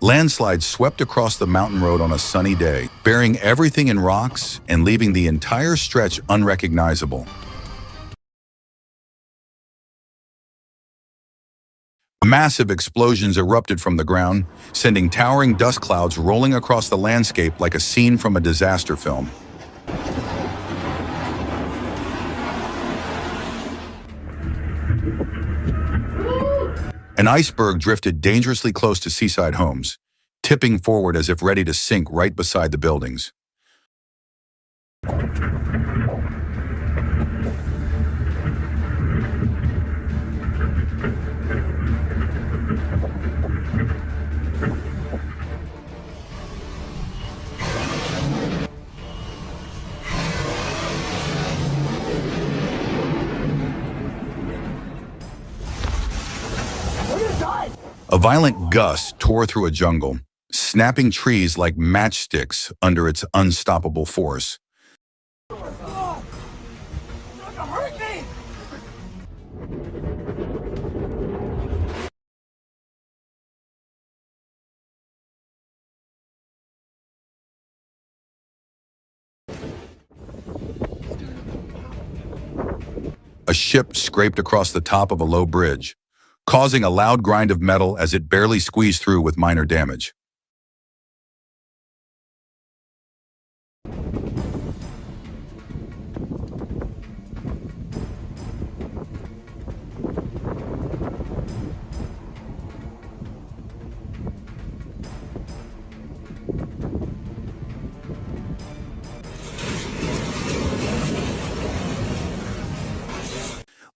Landslides swept across the mountain road on a sunny day, burying everything in rocks and leaving the entire stretch unrecognizable. Massive explosions erupted from the ground, sending towering dust clouds rolling across the landscape like a scene from a disaster film. An iceberg drifted dangerously close to seaside homes, tipping forward as if ready to sink right beside the buildings. A violent gust tore through a jungle, snapping trees like matchsticks under its unstoppable force. A ship scraped across the top of a low bridge, causing a loud grind of metal as it barely squeezed through with minor damage.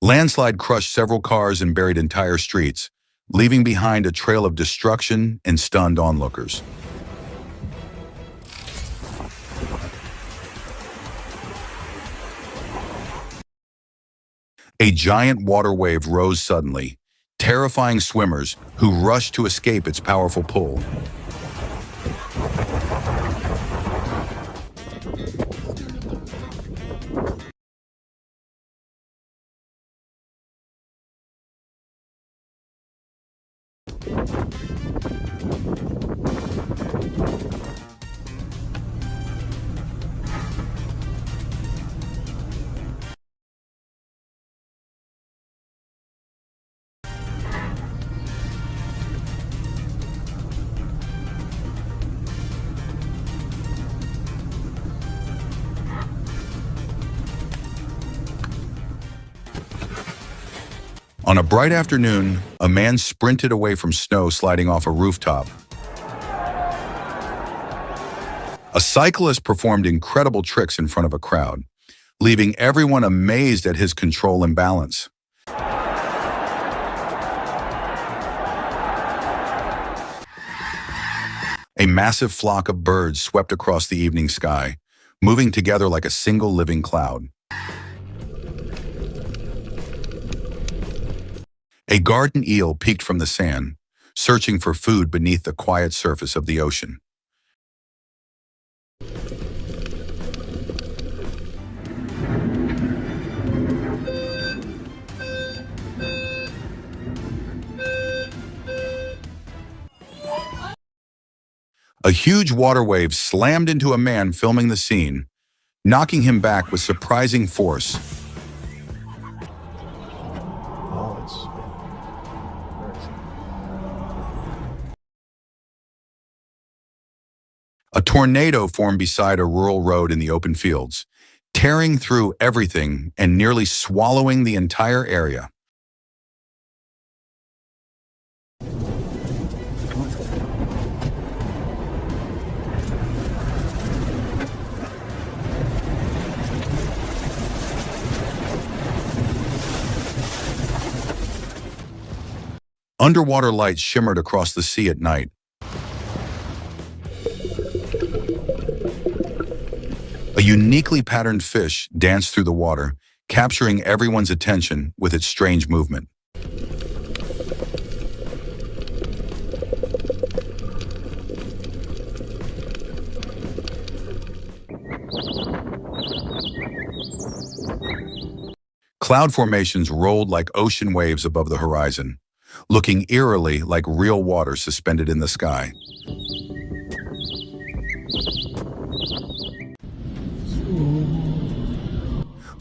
Landslide crushed several cars and buried entire streets, leaving behind a trail of destruction and stunned onlookers. A giant water wave rose suddenly, terrifying swimmers who rushed to escape its powerful pull. On a bright afternoon, a man sprinted away from snow sliding off a rooftop. A cyclist performed incredible tricks in front of a crowd, leaving everyone amazed at his control and balance. A massive flock of birds swept across the evening sky, moving together like a single living cloud. A garden eel peeked from the sand, searching for food beneath the quiet surface of the ocean. A huge water wave slammed into a man filming the scene, knocking him back with surprising force. A tornado formed beside a rural road in the open fields, tearing through everything and nearly swallowing the entire area. Underwater lights shimmered across the sea at night. A uniquely patterned fish danced through the water, capturing everyone's attention with its strange movement. Cloud formations rolled like ocean waves above the horizon, looking eerily like real water suspended in the sky.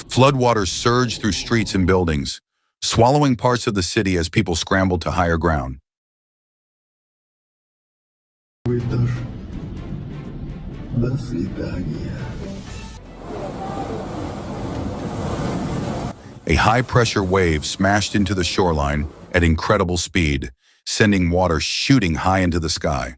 Floodwaters surged through streets and buildings, swallowing parts of the city as people scrambled to higher ground. A high-pressure wave smashed into the shoreline at incredible speed, sending water shooting high into the sky.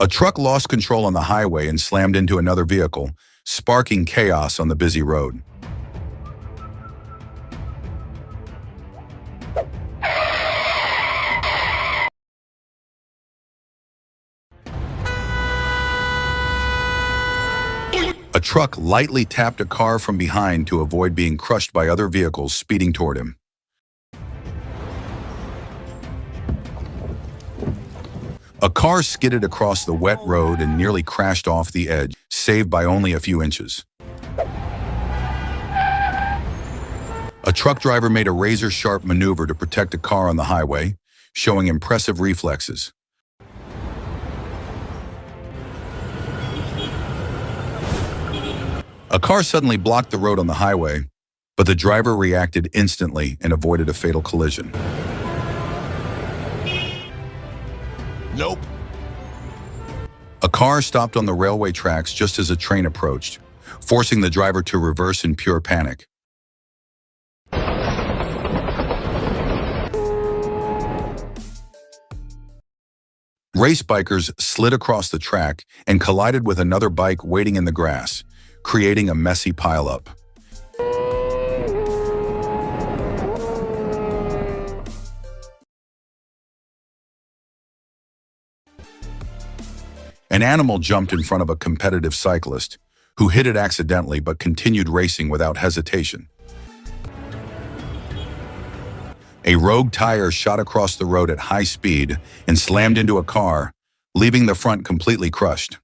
A truck lost control on the highway and slammed into another vehicle, sparking chaos on the busy road. A truck lightly tapped a car from behind to avoid being crushed by other vehicles speeding toward him. A car skidded across the wet road and nearly crashed off the edge, saved by only a few inches. A truck driver made a razor-sharp maneuver to protect a car on the highway, showing impressive reflexes. A car suddenly blocked the road on the highway, but the driver reacted instantly and avoided a fatal collision. Nope. A car stopped on the railway tracks just as a train approached, forcing the driver to reverse in pure panic. Race bikers slid across the track and collided with another bike waiting in the grass, creating a messy pileup. An animal jumped in front of a competitive cyclist, who hit it accidentally but continued racing without hesitation. A rogue tire shot across the road at high speed and slammed into a car, leaving the front completely crushed.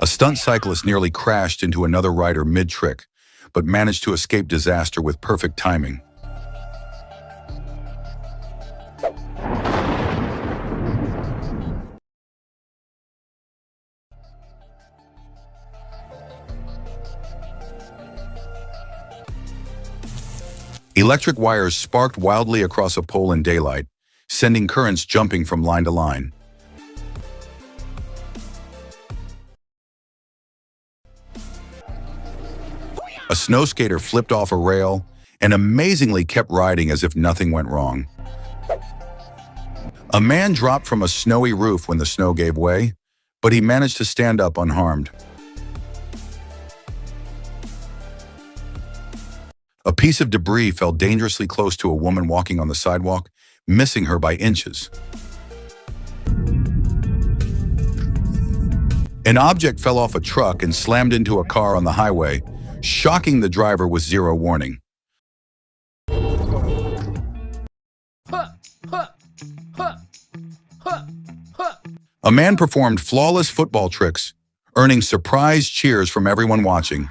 A stunt cyclist nearly crashed into another rider mid-trick, but managed to escape disaster with perfect timing. Electric wires sparked wildly across a pole in daylight, sending currents jumping from line to line. A snow skater flipped off a rail and amazingly kept riding as if nothing went wrong. A man dropped from a snowy roof when the snow gave way, but he managed to stand up unharmed. A piece of debris fell dangerously close to a woman walking on the sidewalk, missing her by inches. An object fell off a truck and slammed into a car on the highway, shocking the driver with zero warning. A man performed flawless football tricks, earning surprise cheers from everyone watching.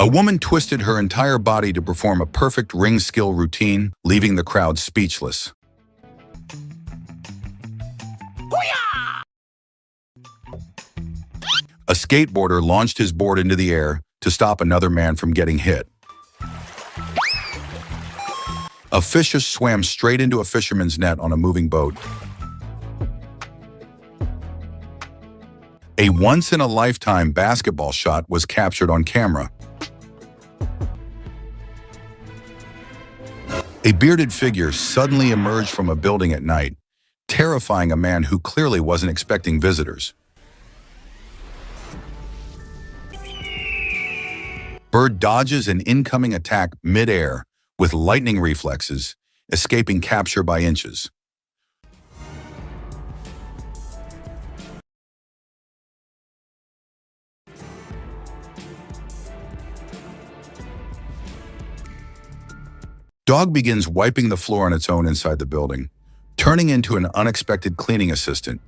A woman twisted her entire body to perform a perfect ring skill routine, leaving the crowd speechless. A skateboarder launched his board into the air to stop another man from getting hit. A fisher swam straight into a fisherman's net on a moving boat. A once-in-a-lifetime basketball shot was captured on camera. A bearded figure suddenly emerged from a building at night, terrifying a man who clearly wasn't expecting visitors. Bird dodges an incoming attack mid-air with lightning reflexes, escaping capture by inches. Dog begins wiping the floor on its own inside the building, turning into an unexpected cleaning assistant.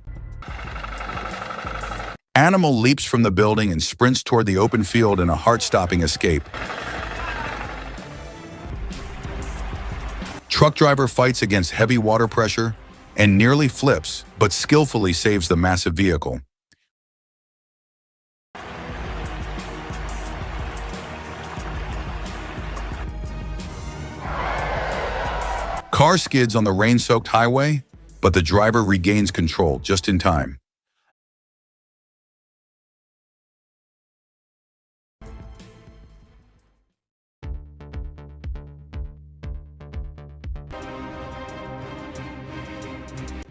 Animal leaps from the building and sprints toward the open field in a heart-stopping escape. Truck driver fights against heavy water pressure and nearly flips, but skillfully saves the massive vehicle. Car skids on the rain-soaked highway, but the driver regains control just in time.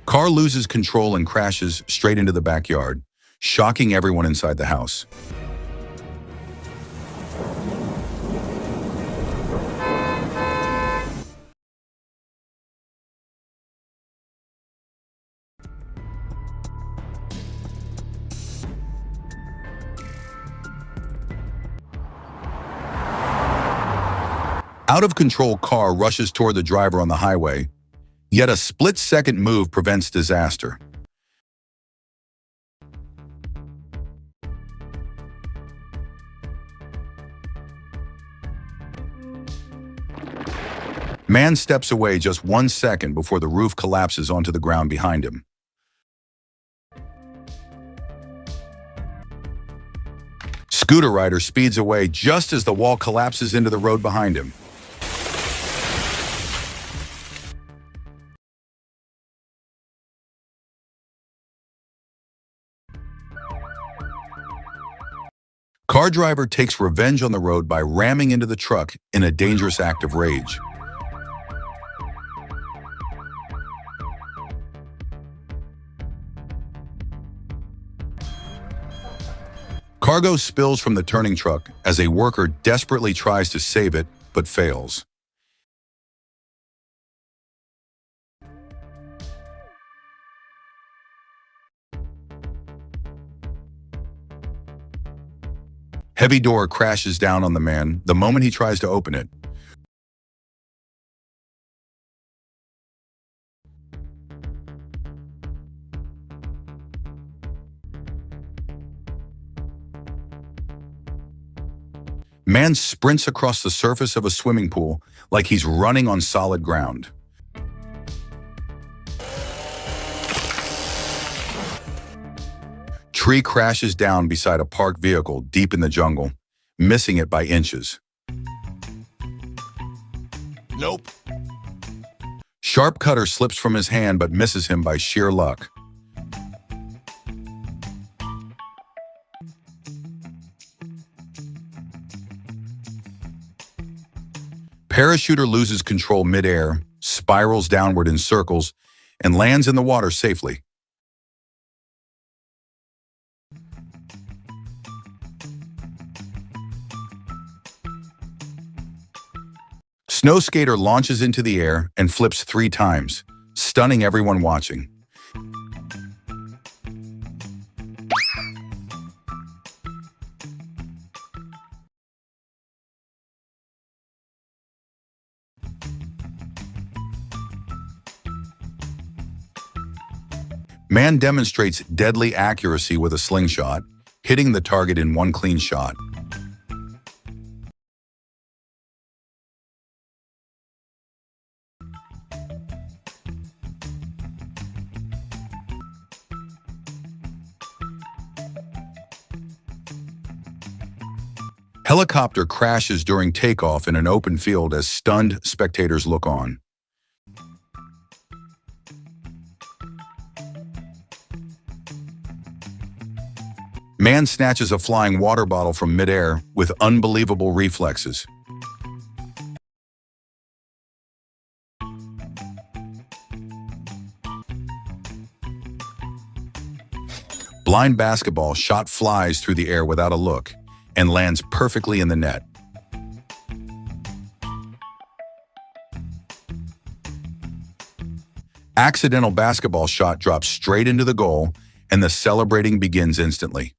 Car loses control and crashes straight into the backyard, shocking everyone inside the house. Out-of-control car rushes toward the driver on the highway, yet a split-second move prevents disaster. Man steps away just 1 second before the roof collapses onto the ground behind him. Scooter rider speeds away just as the wall collapses into the road behind him. Car driver takes revenge on the road by ramming into the truck in a dangerous act of rage. Cargo spills from the turning truck as a worker desperately tries to save it, but fails. Heavy door crashes down on the man the moment he tries to open it. Man sprints across the surface of a swimming pool like he's running on solid ground. Tree crashes down beside a parked vehicle deep in the jungle, missing it by inches. Nope. Sharp cutter slips from his hand but misses him by sheer luck. Parachuter loses control mid-air, spirals downward in circles, and lands in the water safely. Snow skater launches into the air and flips 3 times, stunning everyone watching. Man demonstrates deadly accuracy with a slingshot, hitting the target in 1 clean shot. Helicopter crashes during takeoff in an open field as stunned spectators look on. Man snatches a flying water bottle from midair with unbelievable reflexes. Blind basketball shot flies through the air without a look and lands perfectly in the net. Accidental basketball shot drops straight into the goal, and the celebrating begins instantly.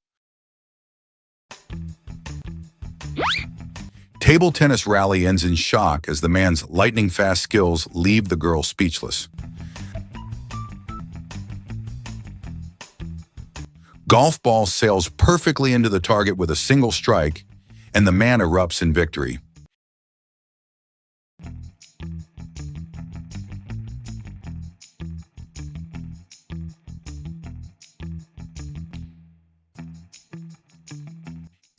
Table tennis rally ends in shock as the man's lightning-fast skills leave the girl speechless. Golf ball sails perfectly into the target with a single strike, and the man erupts in victory.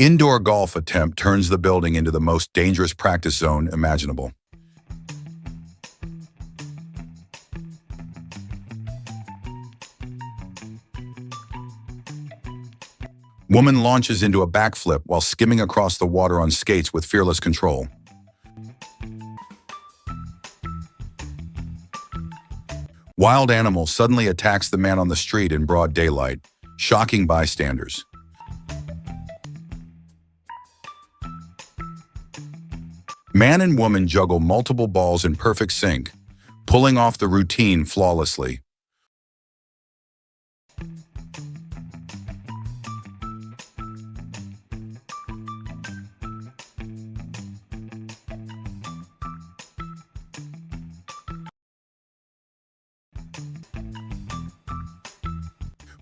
Indoor golf attempt turns the building into the most dangerous practice zone imaginable. Woman launches into a backflip while skimming across the water on skates with fearless control. Wild animal suddenly attacks the man on the street in broad daylight, shocking bystanders. Man and woman juggle multiple balls in perfect sync, pulling off the routine flawlessly.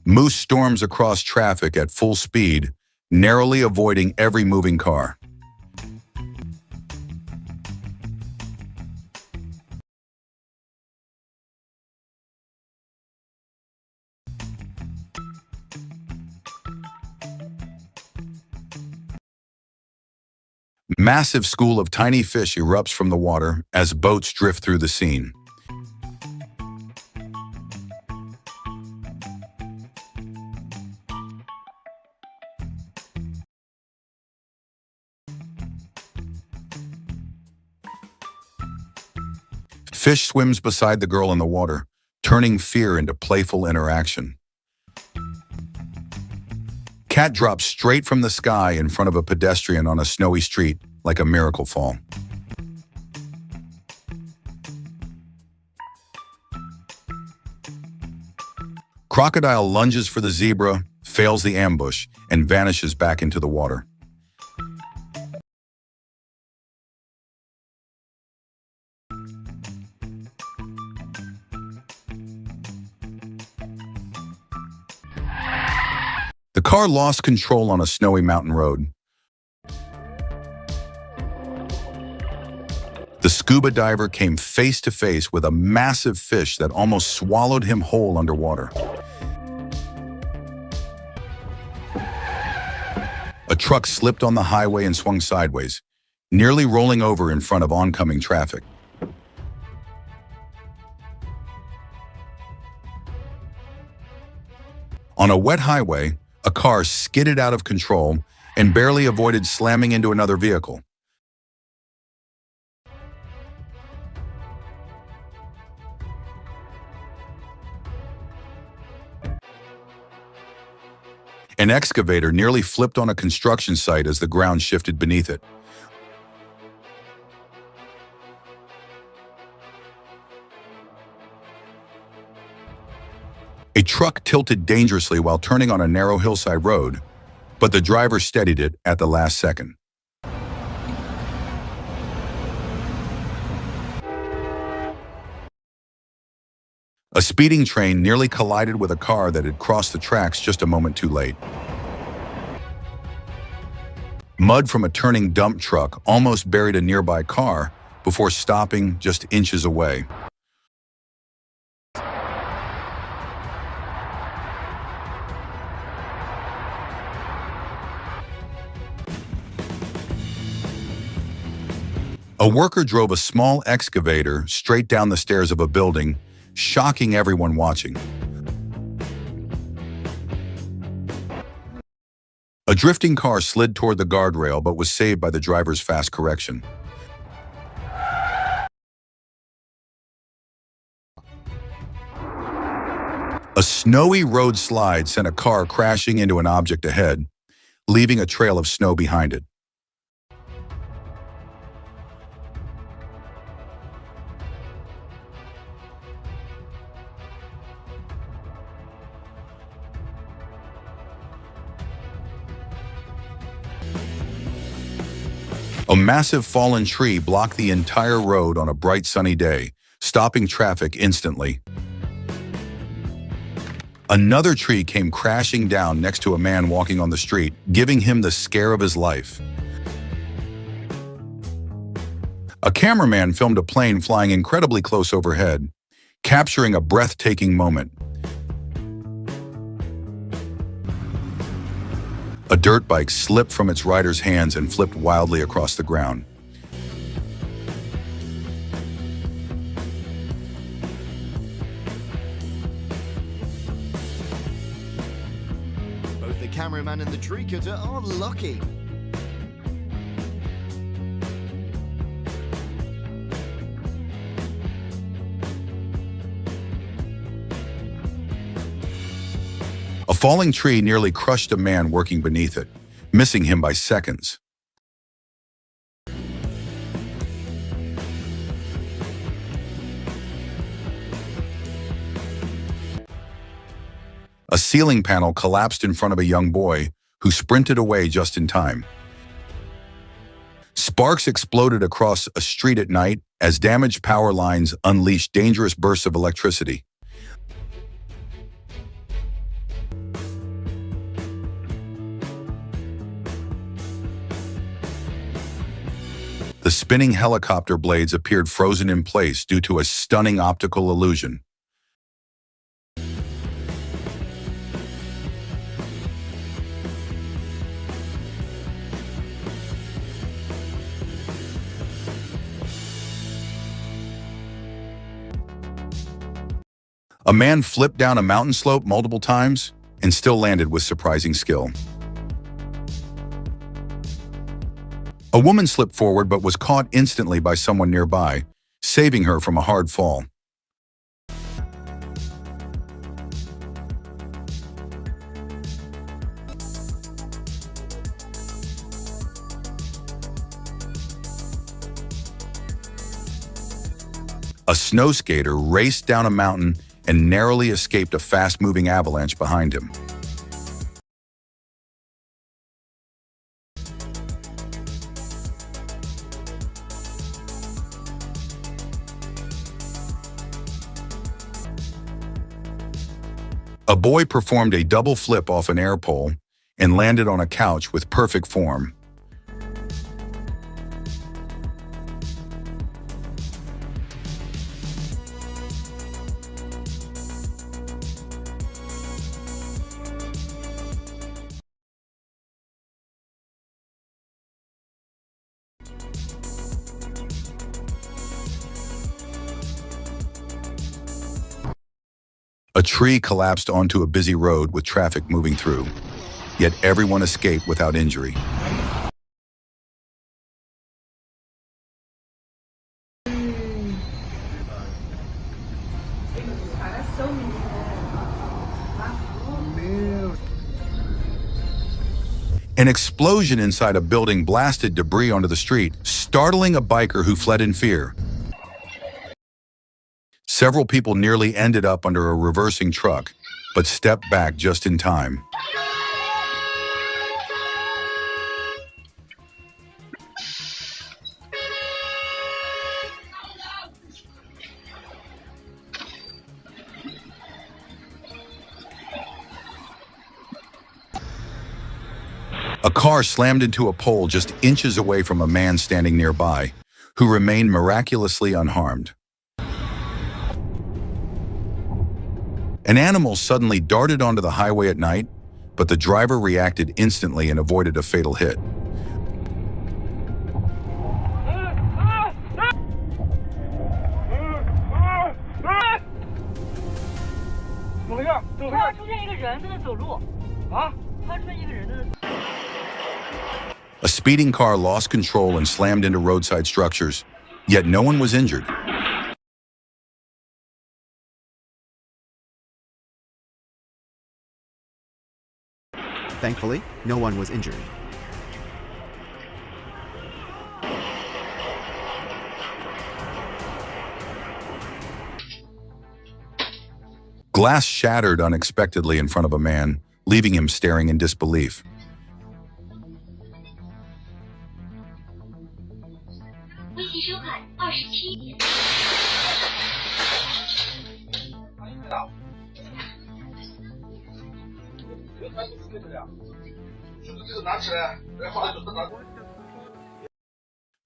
Moose storms across traffic at full speed, narrowly avoiding every moving car. Massive school of tiny fish erupts from the water as boats drift through the scene. Fish swims beside the girl in the water, turning fear into playful interaction. Cat drops straight from the sky in front of a pedestrian on a snowy street like a miracle fall. Crocodile lunges for the zebra, fails the ambush, and vanishes back into the water. The car lost control on a snowy mountain road. The scuba diver came face to face with a massive fish that almost swallowed him whole underwater. A truck slipped on the highway and swung sideways, nearly rolling over in front of oncoming traffic. On a wet highway, a car skidded out of control and barely avoided slamming into another vehicle. An excavator nearly flipped on a construction site as the ground shifted beneath it. A truck tilted dangerously while turning on a narrow hillside road, but the driver steadied it at the last second. A speeding train nearly collided with a car that had crossed the tracks just a moment too late. Mud from a turning dump truck almost buried a nearby car before stopping just inches away. A worker drove a small excavator straight down the stairs of a building, shocking everyone watching. drifting car slid toward the guardrail but was saved by the driver's fast correction. A snowy road slide sent a car crashing into an object ahead, leaving a trail of snow behind it. A massive fallen tree blocked the entire road on a bright sunny day, stopping traffic instantly. Another tree came crashing down next to a man walking on the street, giving him the scare of his life. A cameraman filmed a plane flying incredibly close overhead, capturing a breathtaking moment. A dirt bike slipped from its rider's hands and flipped wildly across the ground. Both the cameraman and the tree cutter are lucky. A falling tree nearly crushed a man working beneath it, missing him by seconds. A ceiling panel collapsed in front of a young boy who sprinted away just in time. Sparks exploded across a street at night as damaged power lines unleashed dangerous bursts of electricity. The spinning helicopter blades appeared frozen in place due to a stunning optical illusion. A man flipped down a mountain slope multiple times and still landed with surprising skill. A woman slipped forward but was caught instantly by someone nearby, saving her from a hard fall. A snow skater raced down a mountain and narrowly escaped a fast-moving avalanche behind him. A boy performed a double flip off an air pole and landed on a couch with perfect form. A tree collapsed onto a busy road with traffic moving through, yet everyone escaped without injury. An explosion inside a building blasted debris onto the street, startling a biker who fled in fear. Several people nearly ended up under a reversing truck, but stepped back just in time. A car slammed into a pole just inches away from a man standing nearby, who remained miraculously unharmed. An animal suddenly darted onto the highway at night, but the driver reacted instantly and avoided a fatal hit. A speeding car lost control and slammed into roadside structures, yet no one was injured. Thankfully, no one was injured. Glass shattered unexpectedly in front of a man, leaving him staring in disbelief.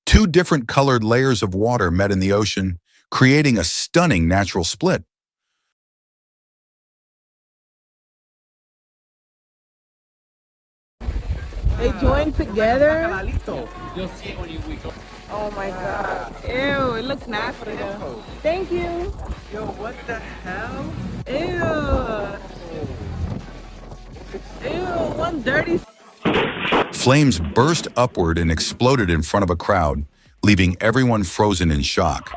Two different colored layers of water met in the ocean, creating a stunning natural split. They joined together? Oh my god. Ew, it looks nasty though. Thank you. Yo, what the hell? Ew. Ew, one dirty. Flames burst upward and exploded in front of a crowd, leaving everyone frozen in shock.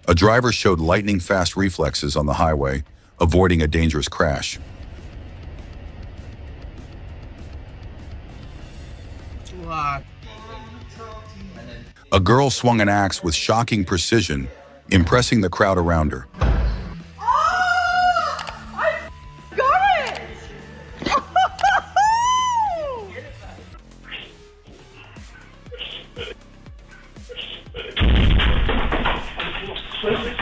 A driver showed lightning-fast reflexes on the highway, avoiding a dangerous crash. A girl swung an axe with shocking precision, impressing the crowd around her. Got it!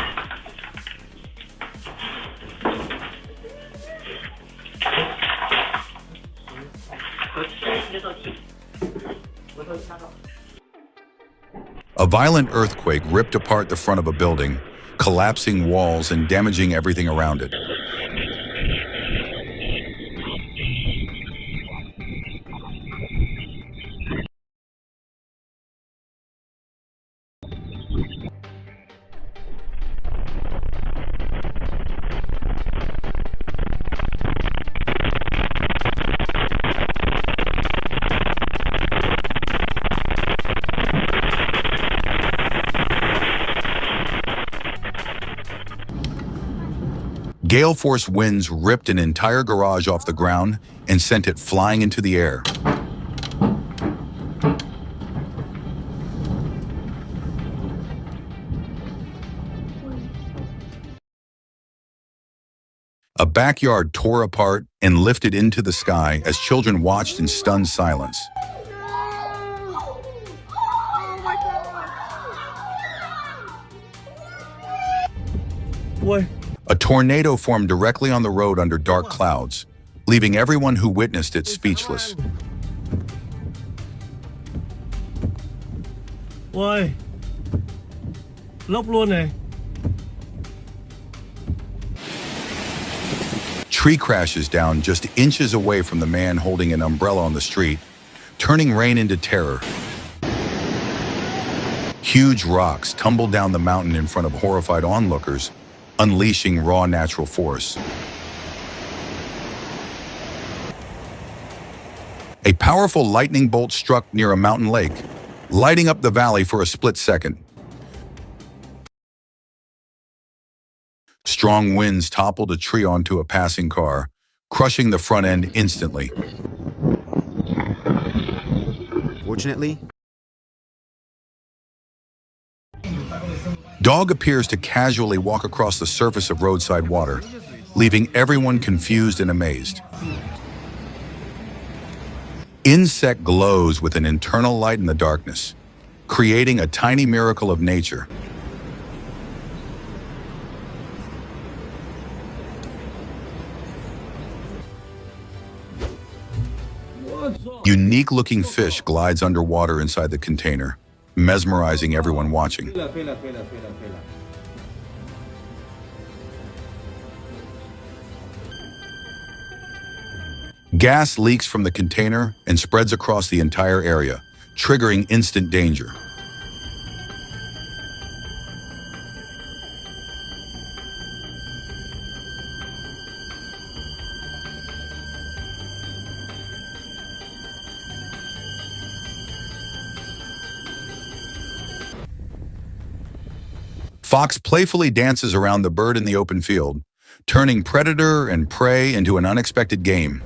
A violent earthquake ripped apart the front of a building, collapsing walls and damaging everything around it. Gale force winds ripped an entire garage off the ground and sent it flying into the air. A backyard tore apart and lifted into the sky as children watched in stunned silence. What? A tornado formed directly on the road under dark clouds, leaving everyone who witnessed it speechless. Ôi, lốc luôn này. Tree crashes down just inches away from the man holding an umbrella on the street, turning rain into terror. Huge rocks tumbled down the mountain in front of horrified onlookers, unleashing raw natural force. A powerful lightning bolt struck near a mountain lake, lighting up the valley for a split second. Strong winds toppled a tree onto a passing car, crushing the front end instantly. Fortunately, Dog appears to casually walk across the surface of roadside water, leaving everyone confused and amazed. Insect glows with an internal light in the darkness, creating a tiny miracle of nature. Unique-looking fish glides underwater inside the container, mesmerizing everyone watching. Gas leaks from the container and spreads across the entire area, triggering instant danger. fox playfully dances around the bird in the open field, turning predator and prey into an unexpected game.